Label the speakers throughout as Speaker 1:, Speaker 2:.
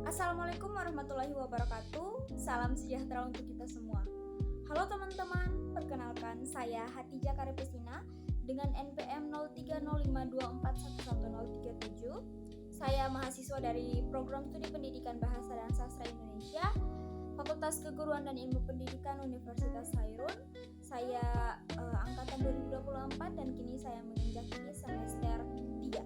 Speaker 1: Assalamualaikum warahmatullahi wabarakatuh. Salam sejahtera untuk kita semua. Halo teman-teman, perkenalkan saya Hatijah Karepesina dengan NPM 030524111037. Saya mahasiswa dari Program Studi Pendidikan Bahasa dan Sastra Indonesia, Fakultas Keguruan dan Ilmu Pendidikan Universitas Hairun. Saya angkatan 2024 dan kini saya menginjak semester 3.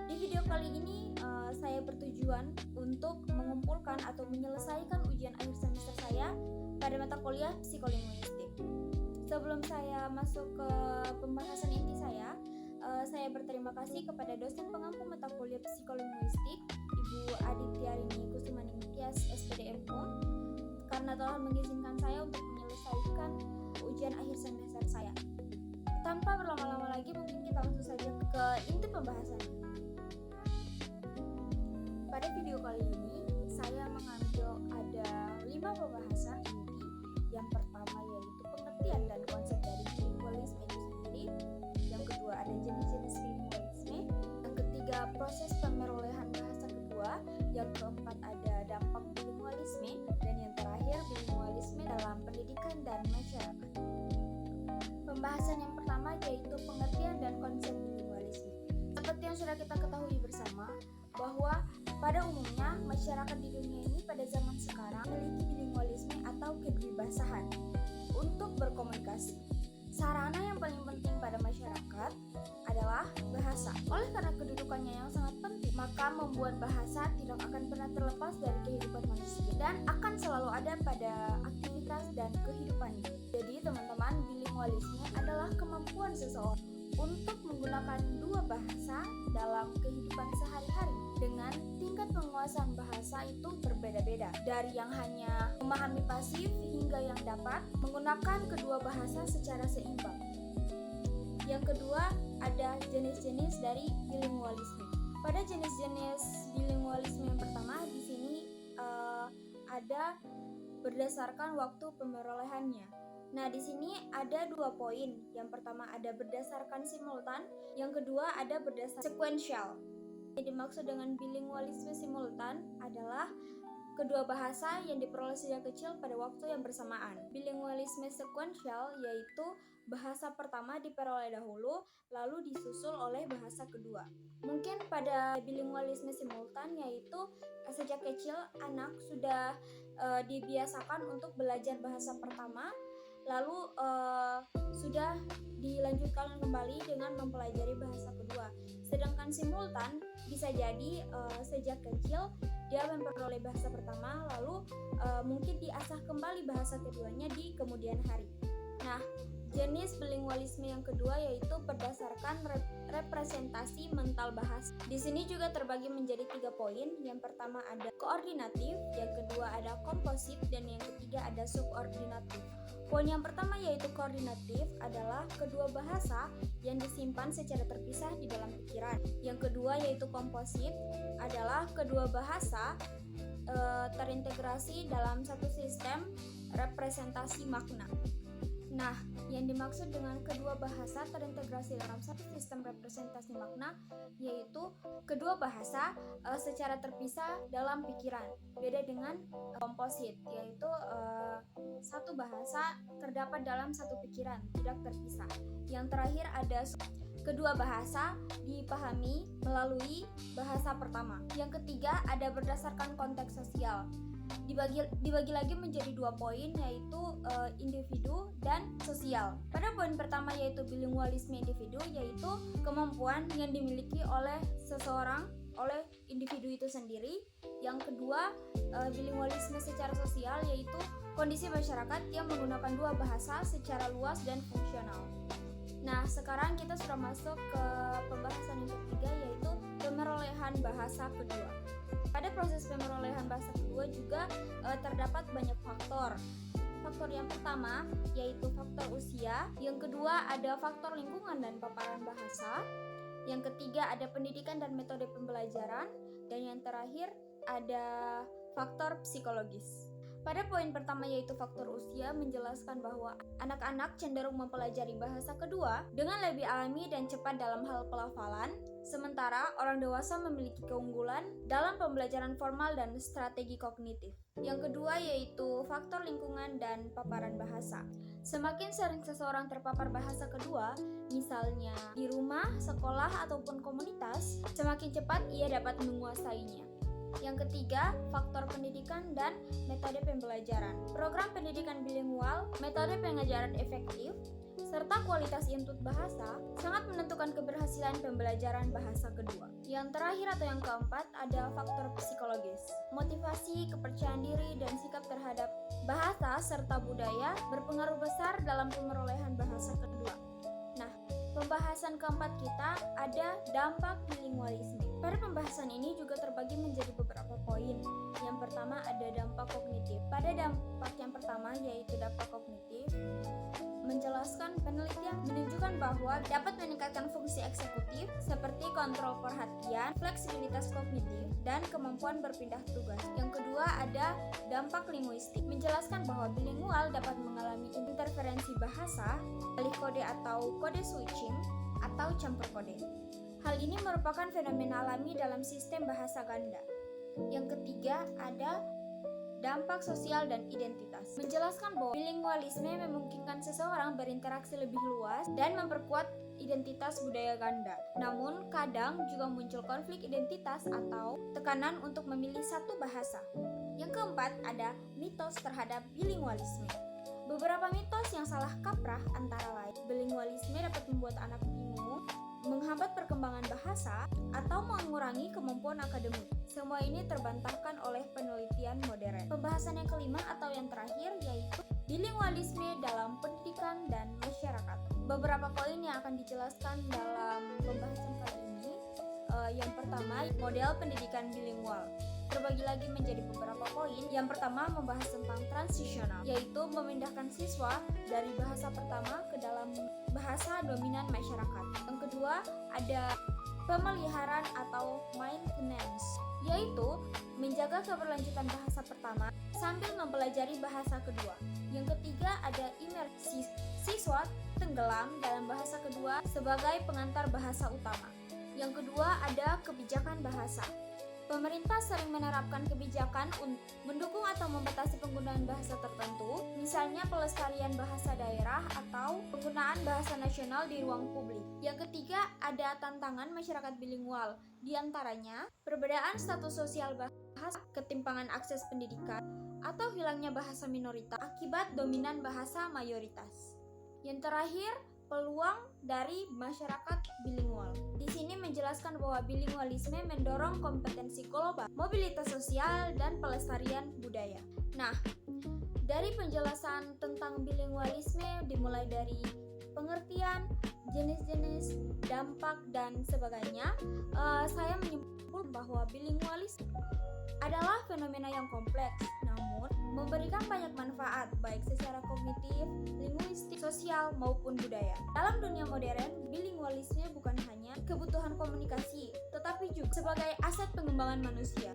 Speaker 1: Di video kali ini saya bertujuan untuk mengumpulkan atau menyelesaikan ujian akhir semester saya pada mata kuliah psikolinguistik. Sebelum saya masuk ke pembahasan inti saya berterima kasih kepada dosen pengampu mata kuliah psikolinguistik Ibu Adityarini Kusumaningtyas SPD MUN karena telah mengizinkan saya untuk menyelesaikan ujian akhir semester saya. Tanpa berlama-lama lagi, mungkin kita langsung saja ke inti pembahasannya. Pada video kali ini, saya mengambil ada 5 pembahasan inti. Yang pertama yaitu pengertian dan konsep dari bilingualisme itu sendiri. Yang kedua ada jenis-jenis bilingualisme. Yang ketiga proses pemerolehan bahasa kedua. Yang keempat ada dampak bilingualisme. Dan yang terakhir bilingualisme dalam pendidikan dan masyarakat. Pembahasan yang pertama yaitu pengertian dan konsep bilingualisme. Seperti yang sudah kita ketahui bersama, bahwa pada umumnya masyarakat di dunia ini pada zaman sekarang memiliki bilingualisme atau kedwibasahan untuk berkomunikasi. Sarana yang paling penting pada masyarakat adalah bahasa. Oleh karena kedudukannya yang sangat penting, maka membuat bahasa tidak akan pernah terlepas dari kehidupan manusia dan akan selalu ada pada aktivitas dan kehidupannya. Jadi teman-teman, bilingualisme adalah kemampuan seseorang untuk menggunakan dua bahasa dalam kehidupan sehari-hari dengan tingkat penguasaan bahasa itu berbeda-beda, dari yang hanya memahami pasif hingga yang dapat menggunakan kedua bahasa secara seimbang. Yang kedua, ada jenis-jenis dari bilingualisme. Pada jenis-jenis bilingualisme yang pertama di sini ada berdasarkan waktu pemerolehannya. Nah, di sini ada 2 poin. Yang pertama ada berdasarkan simultan, yang kedua ada berdasarkan sekuensial. Yang dimaksud dengan bilingualisme simultan adalah kedua bahasa yang diperoleh sejak kecil pada waktu yang bersamaan. Bilingualisme sekuensial yaitu bahasa pertama diperoleh dahulu, lalu disusul oleh bahasa kedua. Mungkin pada bilingualisme simultan yaitu sejak kecil anak sudah dibiasakan untuk belajar bahasa pertama, lalu sudah dilanjutkan kembali dengan mempelajari bahasa kedua. Sedangkan simultan bisa jadi sejak kecil dia memperoleh bahasa pertama, lalu mungkin diasah kembali bahasa keduanya di kemudian hari. Nah, jenis bilingualisme yang kedua yaitu berdasarkan representasi mental bahasa. Di sini juga terbagi menjadi 3 poin. Yang pertama ada koordinatif, yang kedua ada komposit, dan yang ketiga ada subordinatif. Poin yang pertama yaitu koordinatif adalah kedua bahasa yang disimpan secara terpisah di dalam pikiran. Yang kedua yaitu komposit adalah kedua bahasa terintegrasi dalam satu sistem representasi makna. Nah, yang dimaksud dengan kedua bahasa terintegrasi dalam satu sistem representasi makna yaitu kedua bahasa secara terpisah dalam pikiran. Beda dengan komposit, yaitu satu bahasa terdapat dalam satu pikiran, tidak terpisah. Yang terakhir ada kedua bahasa dipahami melalui bahasa pertama. Yang ketiga ada berdasarkan konteks sosial. Dibagi lagi menjadi 2 poin yaitu individu dan sosial. Pada poin pertama yaitu bilingualisme individu, yaitu kemampuan yang dimiliki oleh seseorang, oleh individu itu sendiri. Yang kedua bilingualisme secara sosial yaitu kondisi masyarakat yang menggunakan dua bahasa secara luas dan fungsional. Nah, sekarang kita sudah masuk ke pembahasan yang ketiga yaitu pemerolehan bahasa kedua. Pada proses pemerolehan bahasa kedua juga terdapat banyak faktor. Faktor yang pertama yaitu faktor usia, yang kedua ada faktor lingkungan dan paparan bahasa, yang ketiga ada pendidikan dan metode pembelajaran, dan yang terakhir ada faktor psikologis. Pada poin pertama yaitu faktor usia menjelaskan bahwa anak-anak cenderung mempelajari bahasa kedua dengan lebih alami dan cepat dalam hal pelafalan, Sementara orang dewasa memiliki keunggulan dalam pembelajaran formal dan strategi kognitif. Yang kedua yaitu faktor lingkungan dan paparan bahasa. Semakin sering seseorang terpapar bahasa kedua, misalnya di rumah, sekolah, ataupun komunitas, semakin cepat ia dapat menguasainya. Yang ketiga, faktor pendidikan dan metode pembelajaran. Program pendidikan bilingual, metode pengajaran efektif, serta kualitas input bahasa sangat menentukan keberhasilan pembelajaran bahasa kedua. Yang terakhir atau yang keempat ada faktor psikologis. Motivasi, kepercayaan diri, dan sikap terhadap bahasa serta budaya berpengaruh besar dalam pemerolehan bahasa kedua. Nah, pembahasan keempat kita ada dampak bilingualisme. Pada pembahasan ini juga terbagi menjadi beberapa poin. Yang pertama ada dampak kognitif. Pada dampak yang pertama yaitu dampak kognitif, menjelaskan penelitian menunjukkan bahwa dapat meningkatkan fungsi eksekutif seperti kontrol perhatian, fleksibilitas kognitif, dan kemampuan berpindah tugas. Yang kedua ada dampak linguistik, menjelaskan bahwa bilingual dapat mengalami interferensi bahasa, alih kode atau kode switching, atau campur kode. Hal ini merupakan fenomena alami dalam sistem bahasa ganda. Yang ketiga ada dampak sosial dan identitas, menjelaskan bahwa bilingualisme memungkinkan seseorang berinteraksi lebih luas dan memperkuat identitas budaya ganda. Namun, kadang juga muncul konflik identitas atau tekanan untuk memilih satu bahasa. Yang keempat, ada mitos terhadap bilingualisme. Beberapa mitos yang salah kaprah antara lain, bilingualisme dapat membuat anak bingung, menghambat perkembangan bahasa, atau mengurangi kemampuan akademik. Semua ini terbantahkan oleh penelitian modern. Pembahasan yang kelima atau yang terakhir yaitu bilingualisme dalam pendidikan dan masyarakat. Beberapa poin yang akan dijelaskan dalam pembahasan kali ini. Yang pertama, model pendidikan bilingual. Terbagi lagi menjadi beberapa poin. Yang pertama membahas tentang transisional, yaitu memindahkan siswa dari bahasa pertama ke dalam bahasa dominan masyarakat. Yang kedua ada pemeliharaan atau maintenance, yaitu menjaga keberlanjutan bahasa pertama sambil mempelajari bahasa kedua. Yang ketiga ada imersi, siswa tenggelam dalam bahasa kedua sebagai pengantar bahasa utama. Yang kedua ada kebijakan bahasa. Pemerintah sering menerapkan kebijakan untuk mendukung atau membatasi penggunaan bahasa tertentu, misalnya pelestarian bahasa daerah atau penggunaan bahasa nasional di ruang publik. Yang ketiga, ada tantangan masyarakat bilingual, di antaranya perbedaan status sosial bahasa, ketimpangan akses pendidikan, atau hilangnya bahasa minoritas akibat dominan bahasa mayoritas. Yang terakhir, peluang dari masyarakat bilingual. Di sini menjelaskan bahwa bilingualisme mendorong kompetensi global, mobilitas sosial, dan pelestarian budaya. Nah, dari penjelasan tentang bilingualisme dimulai dari pengertian, jenis-jenis, dampak, dan sebagainya, saya menyimpulkan bahwa bilingualisme adalah fenomena yang kompleks, namun memberikan banyak manfaat baik secara kognitif, linguistik, sosial, maupun budaya. Dalam dunia modern, bilingualisme bukan hanya kebutuhan komunikasi, tetapi juga sebagai aset pengembangan manusia.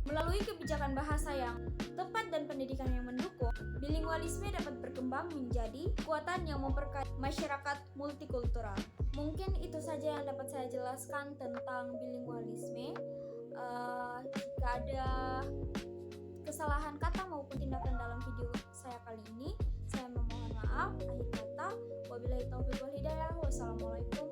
Speaker 1: Melalui kebijakan bahasa yang tepat dan pendidikan yang mendukung, bilingualisme dapat berkembang menjadi kekuatan yang memperkaya masyarakat multikultural. Mungkin itu saja yang dapat saya jelaskan tentang bilingualisme. Jika ada kesalahan kata maupun tindakan dalam video saya kali ini, saya memohon maaf. Akhir kata, wabillahi taufiq wal hidayah. Wassalamualaikum